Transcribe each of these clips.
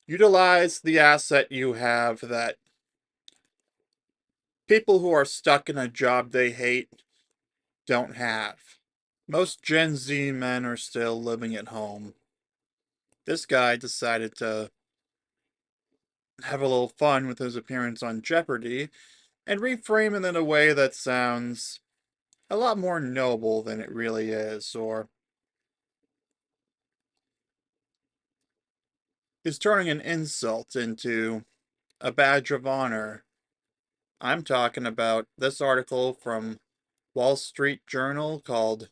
Utilize the asset you have that people who are stuck in a job they hate don't have. Most Gen Z men are still living at home. This guy decided to have a little fun with his appearance on Jeopardy and reframe it in a way that sounds a lot more noble than it really is, or is turning an insult into a badge of honor. I'm talking about this article from Wall Street Journal called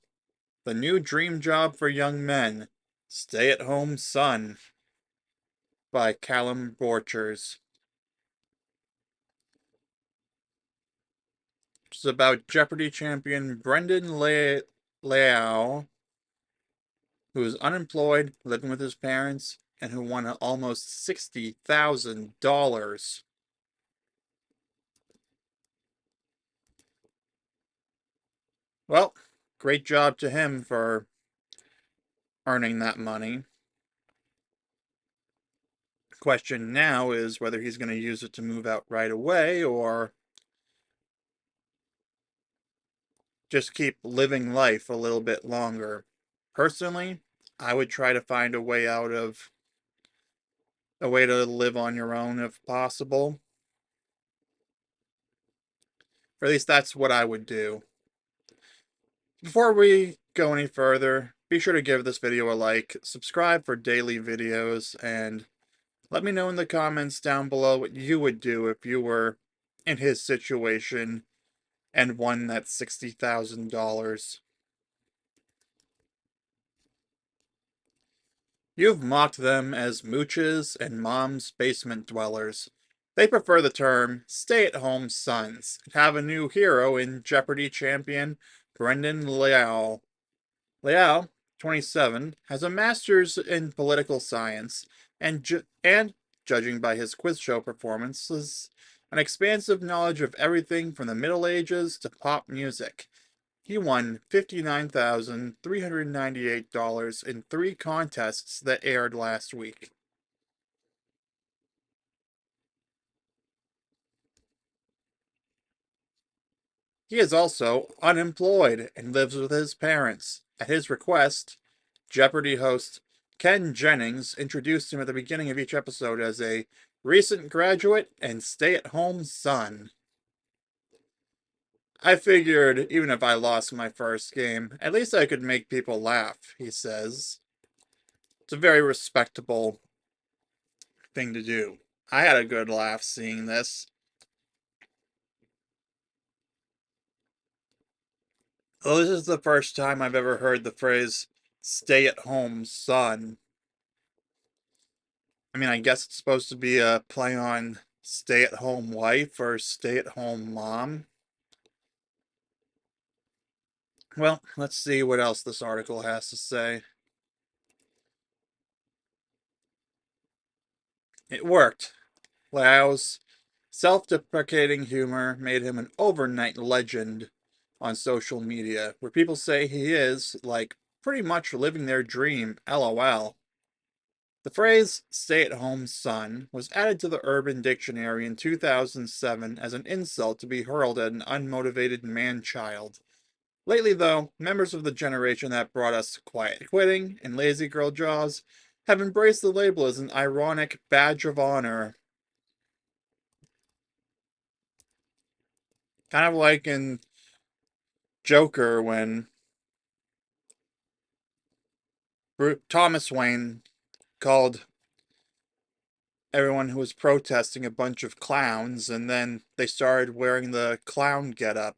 The New Dream Job for Young Men, Stay at Home Son by Callum Borchers. It's about Jeopardy champion Brendan Liao, who is unemployed, living with his parents, and who won almost $60,000. Well, great job to him for earning that money. The question now is whether he's going to use it to move out right away or just keep living life a little bit longer. Personally, I would try to find a way to live on your own if possible. Or at least that's what I would do. Before we go any further, be sure to give this video a like, subscribe for daily videos, and let me know in the comments down below what you would do if you were in his situation and won that $60,000. You've mocked them as mooches and mom's basement dwellers. They prefer the term stay-at-home sons and have a new hero in Jeopardy champion Brendan Liao. Liao, 27, has a master's in political science and judging by his quiz show performances, an expansive knowledge of everything from the Middle Ages to pop music. He won $59,398 in 3 contests that aired last week. He is also unemployed and lives with his parents. At his request, Jeopardy host Ken Jennings introduced him at the beginning of each episode as a recent graduate and stay-at-home son. I figured even if I lost my first game, at least I could make people laugh, he says. It's a very respectable thing to do. I had a good laugh seeing this. Oh, this is the first time I've ever heard the phrase stay at home son. I mean, I guess it's supposed to be a play on stay at home wife or stay at home mom. Well, let's see what else this article has to say. It worked. Lau's self deprecating humor made him an overnight legend on social media, where people say he is, like, pretty much living their dream, lol. The phrase stay at home son was added to the Urban Dictionary in 2007 as an insult to be hurled at an unmotivated man child. Lately, though, members of the generation that brought us quiet quitting and lazy girl jaws have embraced the label as an ironic badge of honor. Kind of like in Joker when Thomas Wayne called everyone who was protesting a bunch of clowns, and then they started wearing the clown getup.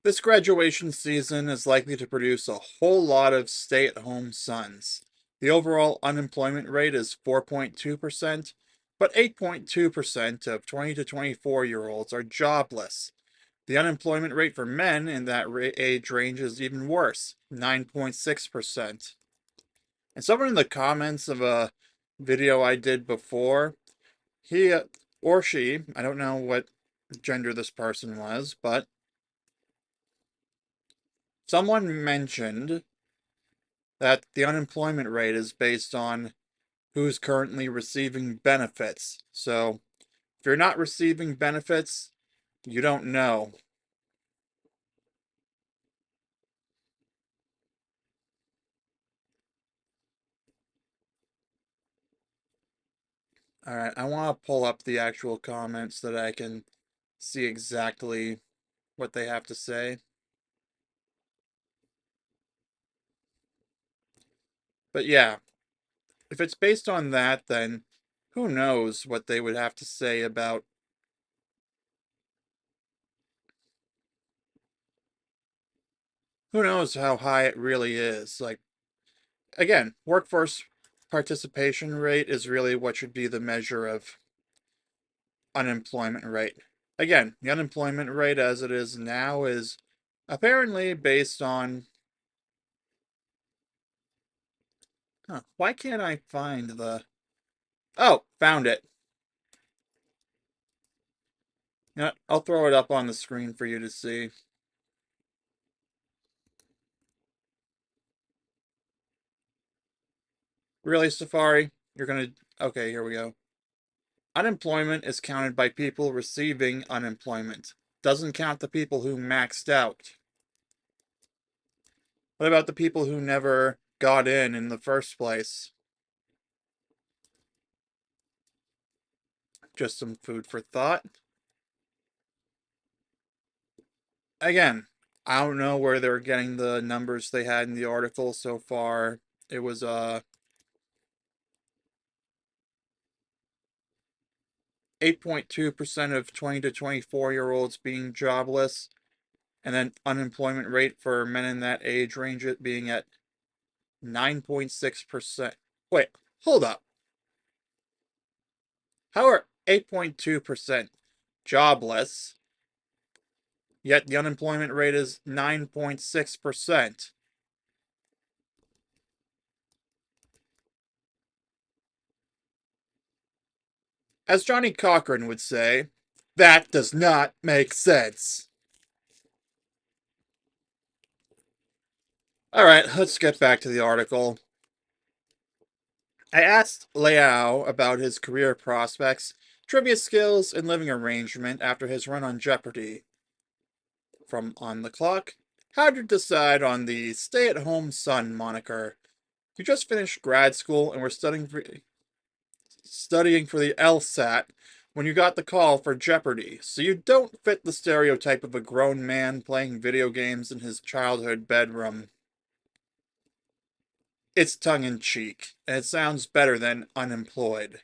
This graduation season is likely to produce a whole lot of stay-at-home sons. The overall unemployment rate is 4.2%, but 8.2% of 20 to 24-year-olds are jobless. The unemployment rate for men in that age range is even worse, 9.6%. And someone in the comments of a video I did before, he or she, I don't know what gender this person was, but Someone mentioned that the unemployment rate is based on who's currently receiving benefits. So if you're not receiving benefits, you don't know. All right, I want to pull up the actual comments so that I can see exactly what they have to say. But yeah, if it's based on that, then who knows what they would have to say about, who knows how high it really is. Like, again, workforce participation rate is really what should be the measure of unemployment rate. Again, the unemployment rate as it is now is apparently based on. Huh, why can't I find the. Oh, found it. Yeah, I'll throw it up on the screen for you to see. Really, Safari? You're gonna. Okay, here we go. Unemployment is counted by people receiving unemployment. Doesn't count the people who maxed out. What about the people who never got in the first place? Just some food for thought. Again, I don't know where they're getting the numbers they had in the article so far. It was 8.2% of 20 to 24-year-olds being jobless, and then unemployment rate for men in that age range it being at 9.6%. Wait, hold up. How are 8.2% jobless, yet the unemployment rate is 9.6%? As Johnny Cochran would say, that does not make sense. Alright, let's get back to the article. I asked Liao about his career prospects, trivia skills, and living arrangement after his run on Jeopardy! From On the Clock. How'd you decide on the stay at home son moniker? You just finished grad school and were studying for the LSAT when you got the call for Jeopardy! So you don't fit the stereotype of a grown man playing video games in his childhood bedroom. It's tongue in cheek, and it sounds better than unemployed.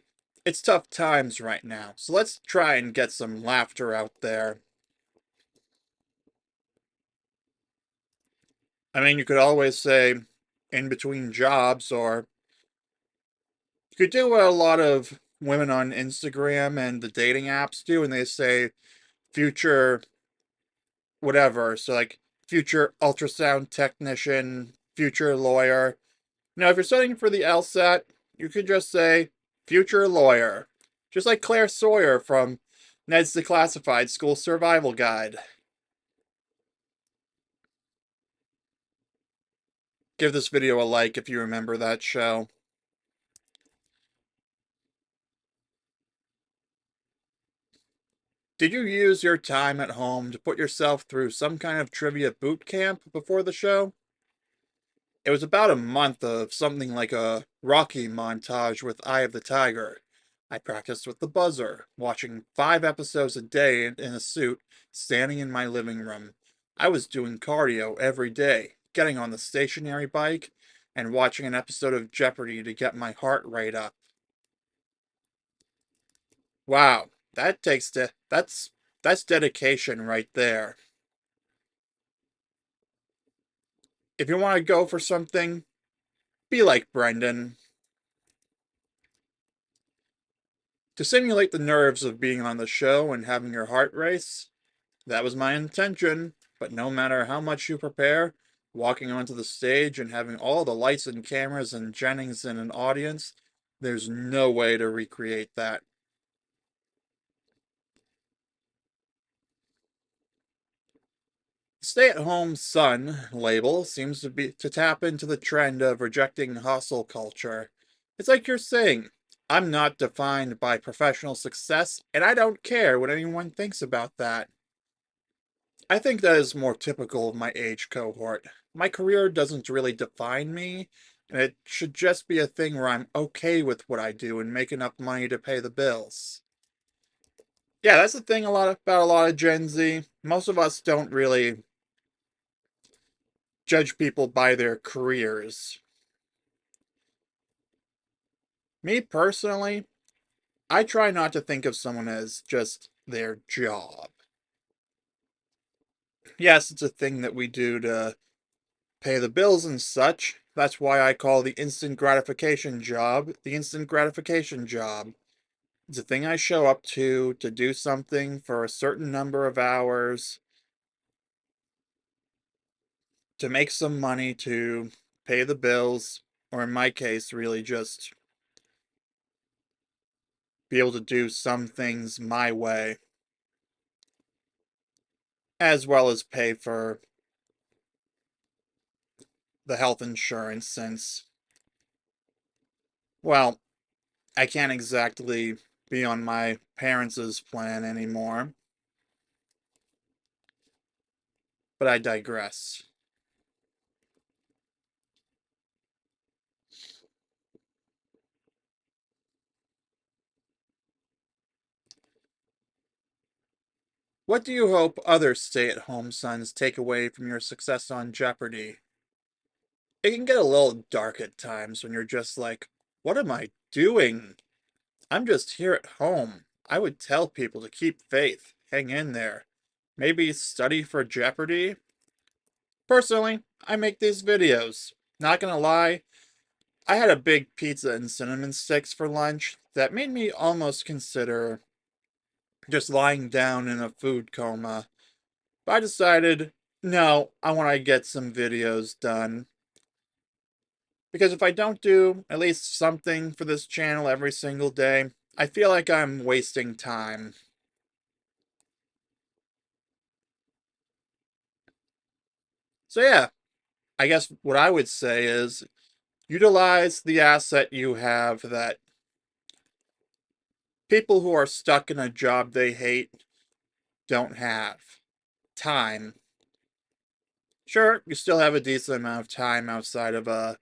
It's tough times right now, so let's try and get some laughter out there. I mean, you could always say in between jobs, or you could do what a lot of women on Instagram and the dating apps do, and they say future whatever. So, like, future ultrasound technician, future lawyer. Now, if you're studying for the LSAT, you could just say future lawyer. Just like Claire Sawyer from Ned's Declassified School Survival Guide. Give this video a like if you remember that show. Did you use your time at home to put yourself through some kind of trivia boot camp before the show? It was about a month of something like a Rocky montage with Eye of the Tiger. I practiced with the buzzer, watching 5 episodes a day in a suit, standing in my living room. I was doing cardio every day, getting on the stationary bike, and watching an episode of Jeopardy to get my heart rate up. Wow, that's dedication right there. If you want to go for something, be like Brendan. To simulate the nerves of being on the show and having your heart race, that was my intention. But no matter how much you prepare, walking onto the stage and having all the lights and cameras and Jennings in an audience, there's no way to recreate that. stay-at-home son label seems to be to tap into the trend of rejecting hustle culture. It's like you're saying, I'm not defined by professional success, and I don't care what anyone thinks about that. I think that is more typical of my age cohort. My career doesn't really define me, and it should just be a thing where I'm okay with what I do and make enough money to pay the bills. Yeah, that's the thing about a lot of Gen Z. Most of us don't really judge people by their careers. Me personally, I try not to think of someone as just their job. Yes, it's a thing that we do to pay the bills and such. That's why I call the instant gratification job the instant gratification job. It's a thing I show up to do something for a certain number of hours, to make some money to pay the bills, or in my case, really just be able to do some things my way, as well as pay for the health insurance since, well, I can't exactly be on my parents' plan anymore, but I digress. What do you hope other stay-at-home sons take away from your success on Jeopardy? It can get a little dark at times when you're just like, what am I doing? I'm just here at home. I would tell people to keep faith, hang in there, maybe study for Jeopardy. Personally, I make these videos. Not gonna lie, I had a big pizza and cinnamon sticks for lunch that made me almost consider just lying down in a food coma. But I decided, no, I want to get some videos done. Because if I don't do at least something for this channel every single day, I feel like I'm wasting time. So yeah, I guess what I would say is utilize the asset you have that people who are stuck in a job they hate don't have. Time. Sure, you still have a decent amount of time outside of a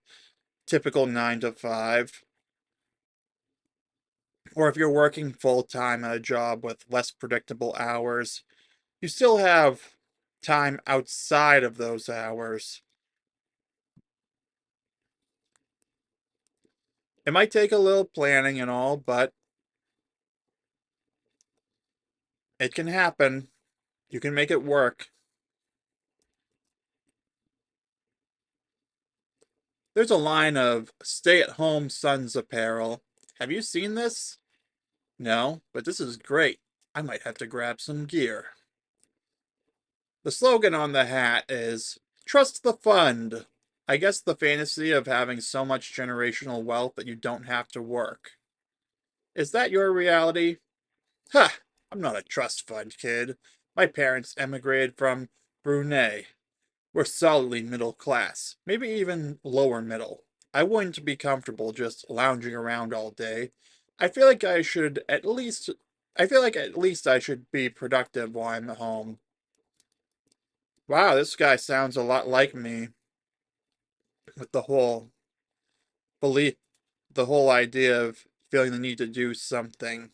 typical 9 to 5. Or if you're working full time at a job with less predictable hours, you still have time outside of those hours. It might take a little planning and all, but it can happen. You can make it work. There's a line of stay at home sons apparel. Have you seen this? No, but this is great. I might have to grab some gear. The slogan on the hat is Trust the Fund. I guess the fantasy of having so much generational wealth that you don't have to work. Is that your reality? Ha! I'm not a trust fund kid. My parents emigrated from Brunei. We're solidly middle class, maybe even lower middle. I wouldn't be comfortable just lounging around all day. I feel like I should at least I feel like at least I should be productive while I'm at home. Wow, this guy sounds a lot like me with the whole belief, the whole idea of feeling the need to do something.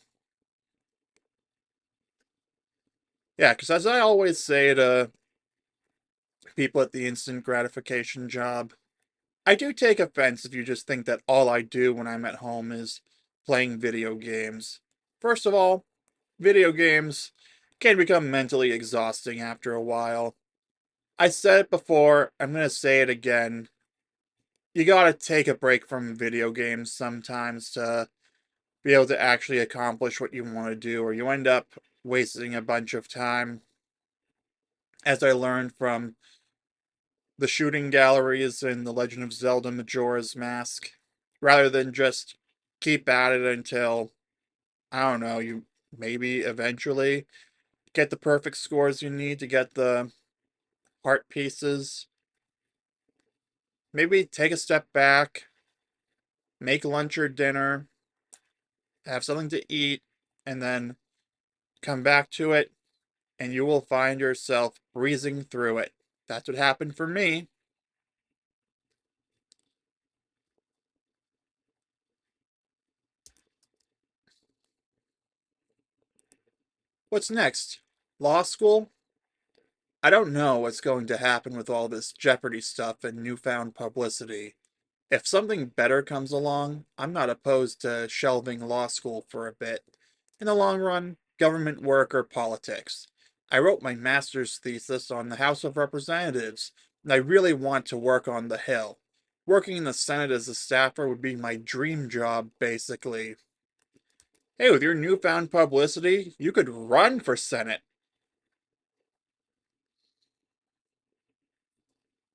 Yeah, because as I always say to people at the instant gratification job, I do take offense if you just think that all I do when I'm at home is playing video games. First of all, video games can become mentally exhausting after a while. I said it before, I'm going to say it again. You gotta take a break from video games sometimes to be able to actually accomplish what you want to do, or you end up wasting a bunch of time. As I learned from the shooting galleries in The Legend of Zelda Majora's Mask, rather than just keep at it until, I don't know, you maybe eventually get the perfect scores you need to get the art pieces. Maybe take a step back, make lunch or dinner, have something to eat, and then come back to it, and you will find yourself breezing through it. That's what happened for me. What's next? Law school? I don't know what's going to happen with all this Jeopardy stuff and newfound publicity. If something better comes along, I'm not opposed to shelving law school for a bit. In the long run, government work or politics. I wrote my master's thesis on the House of Representatives, and I really want to work on the Hill. Working in the Senate as a staffer would be my dream job, basically. Hey, with your newfound publicity, you could run for Senate.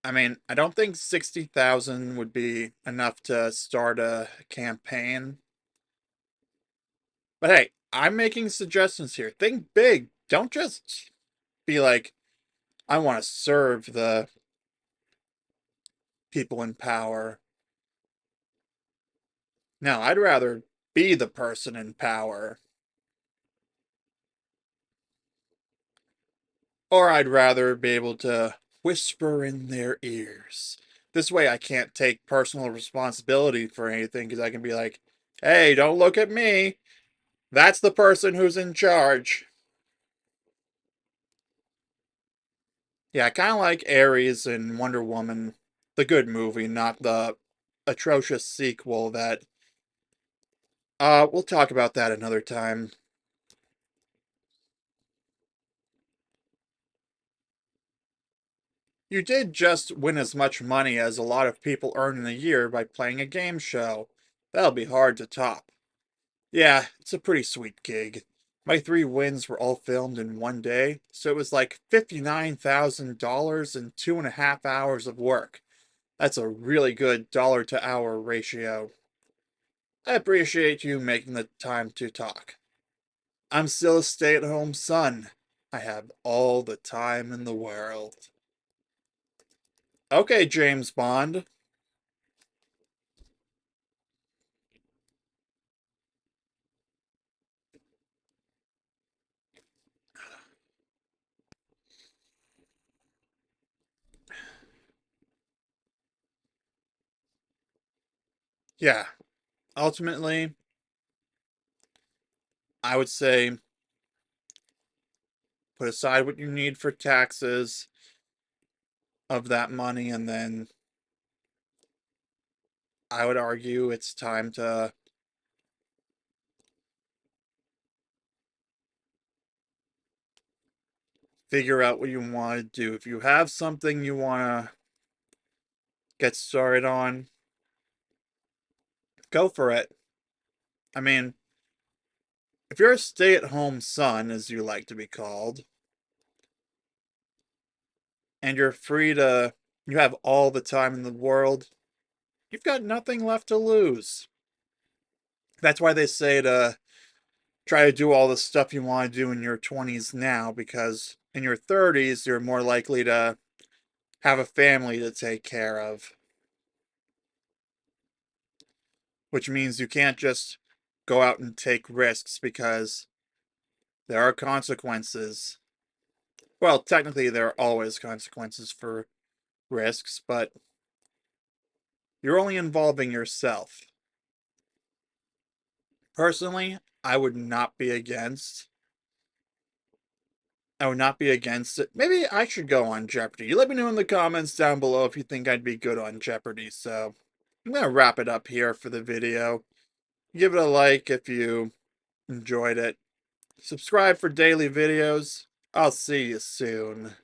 I mean, I don't think 60,000 would be enough to start a campaign. But hey, I'm making suggestions here. Think big. Don't just be like, I want to serve the people in power. No, I'd rather be the person in power. Or I'd rather be able to whisper in their ears. This way I can't take personal responsibility for anything because I can be like, hey, don't look at me. That's the person who's in charge. Yeah, kind of like Ares in Wonder Woman, the good movie, not the atrocious sequel that we'll talk about that another time. You did just win as much money as a lot of people earn in a year by playing a game show. That'll be hard to top. Yeah, it's a pretty sweet gig. My 3 wins were all filmed in one day, so it was like $59,000 in 2.5 hours of work. That's a really good dollar to hour ratio. I appreciate you making the time to talk. I'm still a stay-at-home son. I have all the time in the world. Okay, James Bond. Yeah, ultimately, I would say put aside what you need for taxes of that money, and then I would argue it's time to figure out what you want to do. If you have something you want to get started on, go for it. I mean, if you're a stay-at-home son, as you like to be called, and you're free to, you have all the time in the world, you've got nothing left to lose. That's why they say to try to do all the stuff you want to do in your 20s now, because in your 30s, you're more likely to have a family to take care of, which means you can't just go out and take risks because there are consequences. Well, technically, there are always consequences for risks, but you're only involving yourself. Personally, I would not be against. I would not be against it. Maybe I should go on Jeopardy. You let me know in the comments down below if you think I'd be good on Jeopardy. So, I'm going to wrap it up here for the video. Give it a like if you enjoyed it. Subscribe for daily videos. I'll see you soon.